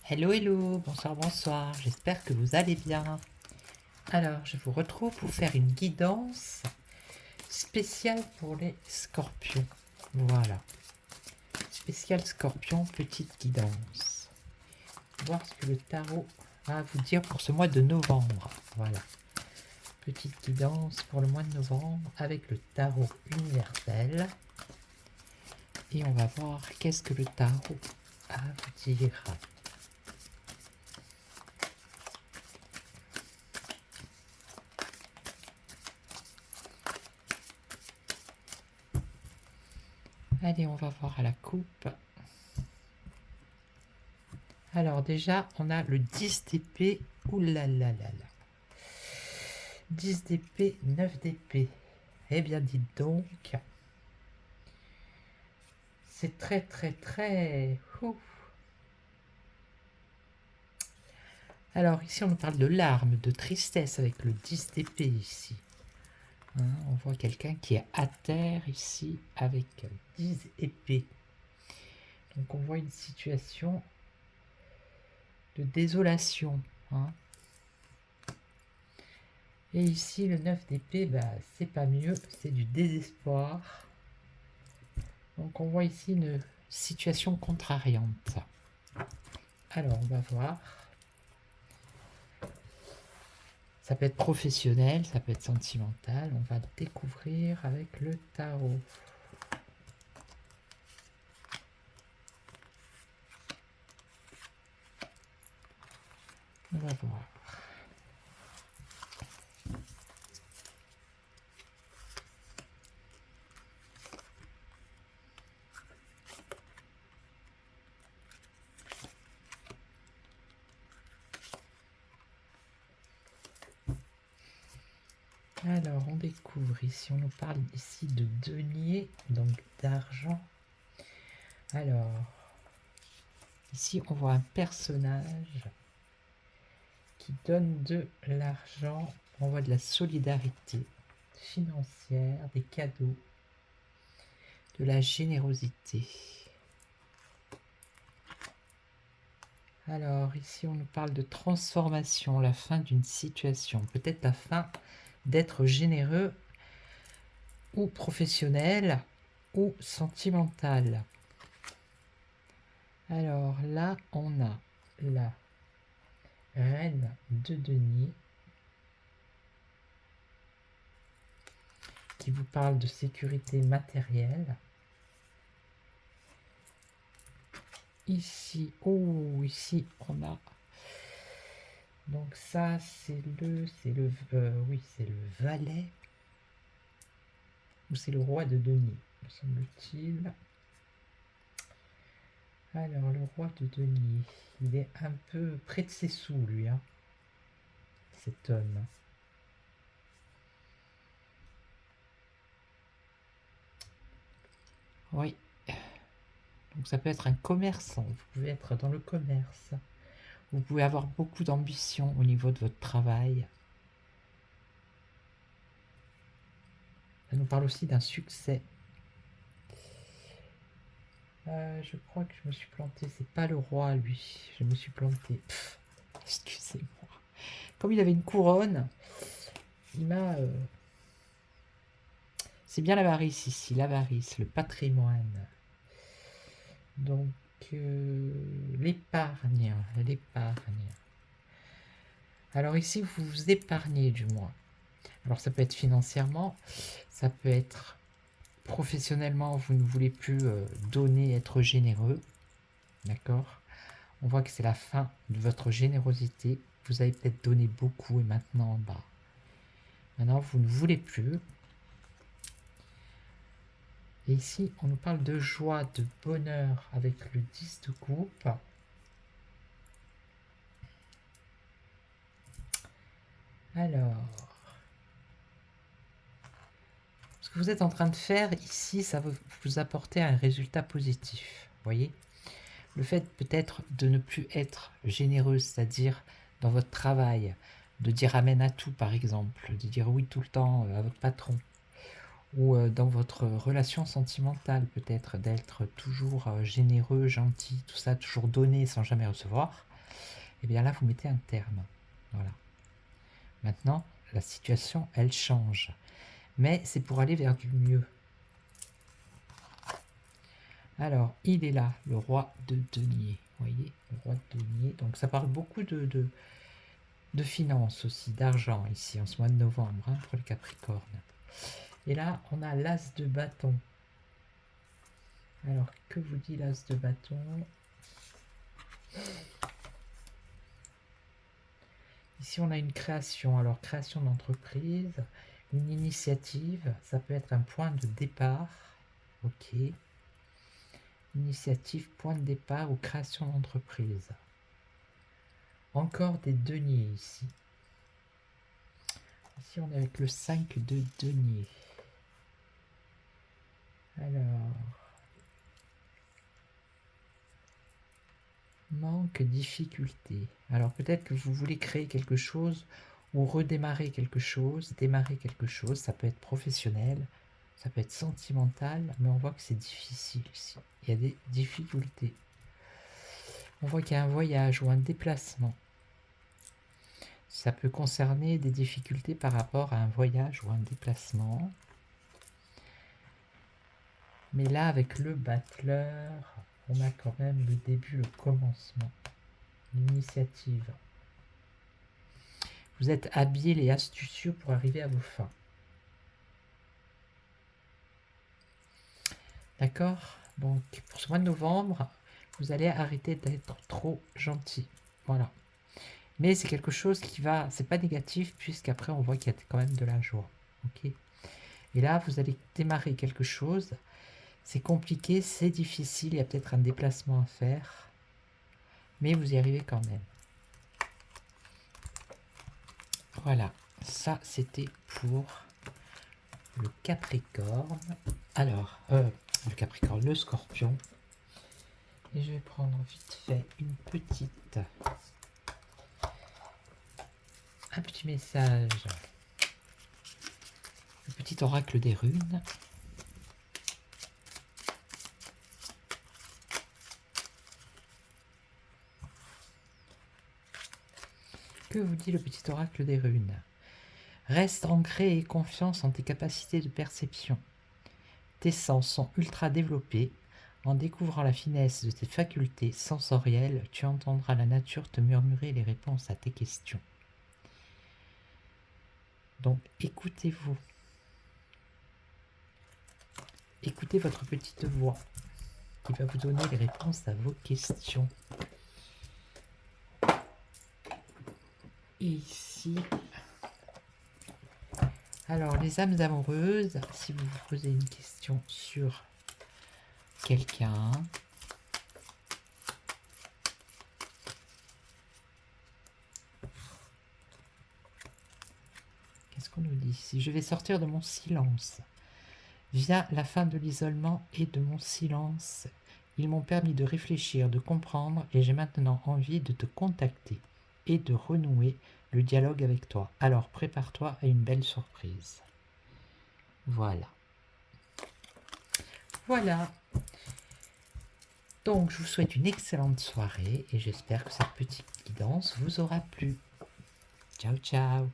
Hello, hello, bonsoir, bonsoir, j'espère que vous allez bien. Alors, je vous retrouve pour faire une guidance spéciale pour les scorpions. Voilà, spécial scorpion, petite guidance. Voir ce que le tarot a à vous dire pour ce mois de novembre. Voilà, petite guidance pour le mois de novembre avec le tarot universel. Et on va voir qu'est-ce que le tarot a à vous dire. Allez, on va voir à la coupe. Alors déjà, on a le 10 d'épée. Ouh là là là là. 10 d'épée, 9 d'épée. Eh bien, dites donc. C'est très très très... Ouh. Alors ici, on nous parle de larmes, de tristesse avec le 10 d'épée ici. Hein, on voit quelqu'un qui est à terre ici avec 10 épées. Donc on voit une situation de désolation. Hein. Et ici, le 9 d'épée, bah, c'est pas mieux, c'est du désespoir. Donc on voit ici une situation contrariante. Alors on va voir. Ça peut être professionnel, ça peut être sentimental. On va découvrir avec le tarot. On va voir. Alors, on découvre ici, on nous parle ici de denier, donc d'argent. Alors, ici, on voit un personnage qui donne de l'argent. On voit de la solidarité financière, des cadeaux, de la générosité. Alors, ici, on nous parle de transformation, la fin d'une situation, peut-être la fin d'être généreux ou professionnel ou sentimental. Alors là, on a la reine de denier qui vous parle de sécurité matérielle. Ici, oh, ici, on a... Donc ça, c'est le valet. Ou c'est le roi de denier, me semble-t-il. Alors, le roi de denier, il est un peu près de ses sous, lui, hein, cet homme. Oui. Donc ça peut être un commerçant, vous pouvez être dans le commerce. Vous pouvez avoir beaucoup d'ambition au niveau de votre travail. Ça nous parle aussi d'un succès. Je crois que je me suis planté. C'est pas le roi, lui. Je me suis planté. Excusez-moi. Comme il avait une couronne, il m'a... C'est bien l'avarice ici, l'avarice, le patrimoine. Donc, l'épargne, l'épargne. Alors ici, vous vous épargnez du moins. Alors ça peut être financièrement, ça peut être professionnellement, vous ne voulez plus donner, être généreux. D'accord? On voit que c'est la fin de votre générosité. Vous avez peut-être donné beaucoup et maintenant, maintenant vous ne voulez plus. Et ici, on nous parle de joie, de bonheur avec le 10 de coupe. Alors, ce que vous êtes en train de faire ici, ça va vous apporter un résultat positif. Vous voyez? Le fait peut-être de ne plus être généreux, c'est-à-dire dans votre travail, de dire amen à tout par exemple, de dire oui tout le temps à votre patron, ou dans votre relation sentimentale peut-être, d'être toujours généreux, gentil, tout ça, toujours donner sans jamais recevoir, Et bien là, vous mettez un terme. Voilà. Maintenant, la situation, elle change. Mais c'est pour aller vers du mieux. Alors, il est là, le roi de denier. Vous voyez, le roi de denier. Donc, ça parle beaucoup de finances aussi, d'argent ici, en ce mois de novembre, hein, pour le Capricorne. Et là, on a l'as de bâton. Alors, que vous dit l'as de bâton? Ici, on a une création. Alors, création d'entreprise, une initiative, ça peut être un point de départ. Ok. Initiative, point de départ ou création d'entreprise. Encore des deniers ici. Ici, on est avec le 5 de denier. Alors, manque, difficulté. Alors, peut-être que vous voulez créer quelque chose ou redémarrer quelque chose, démarrer quelque chose. Ça peut être professionnel, ça peut être sentimental, mais on voit que c'est difficile ici. Il y a des difficultés. On voit qu'il y a un voyage ou un déplacement. Ça peut concerner des difficultés par rapport à un voyage ou un déplacement. Mais là, avec le battleur, on a quand même le début, le commencement, l'initiative. Vous êtes habile et astucieux pour arriver à vos fins. D'accord? Donc, pour ce mois de novembre, vous allez arrêter d'être trop gentil. Voilà. Mais c'est quelque chose qui va... C'est pas négatif, puisqu'après, on voit qu'il y a quand même de la joie. Ok? Et là, vous allez démarrer quelque chose. C'est compliqué, c'est difficile, il y a peut-être un déplacement à faire. Mais vous y arrivez quand même. Voilà, ça c'était pour le Capricorne. Alors, le Capricorne, le Scorpion. Et je vais prendre vite fait un petit message. Le petit oracle des runes. Que vous dit le petit oracle des runes? Reste ancré et confiance en tes capacités de perception. Tes sens sont ultra développés. En découvrant la finesse de tes facultés sensorielles, tu entendras la nature te murmurer les réponses à tes questions. Donc, écoutez-vous. Écoutez votre petite voix qui va vous donner les réponses à vos questions. Et ici... Alors, les âmes amoureuses, si vous vous posez une question sur quelqu'un, qu'est-ce qu'on nous dit ici? Je vais sortir de mon silence. Via la fin de l'isolement et de mon silence, ils m'ont permis de réfléchir, de comprendre, et j'ai maintenant envie de te contacter et de renouer le dialogue avec toi. Alors prépare-toi à une belle surprise. Voilà. Voilà. Donc je vous souhaite une excellente soirée et j'espère que cette petite guidance vous aura plu. Ciao ciao.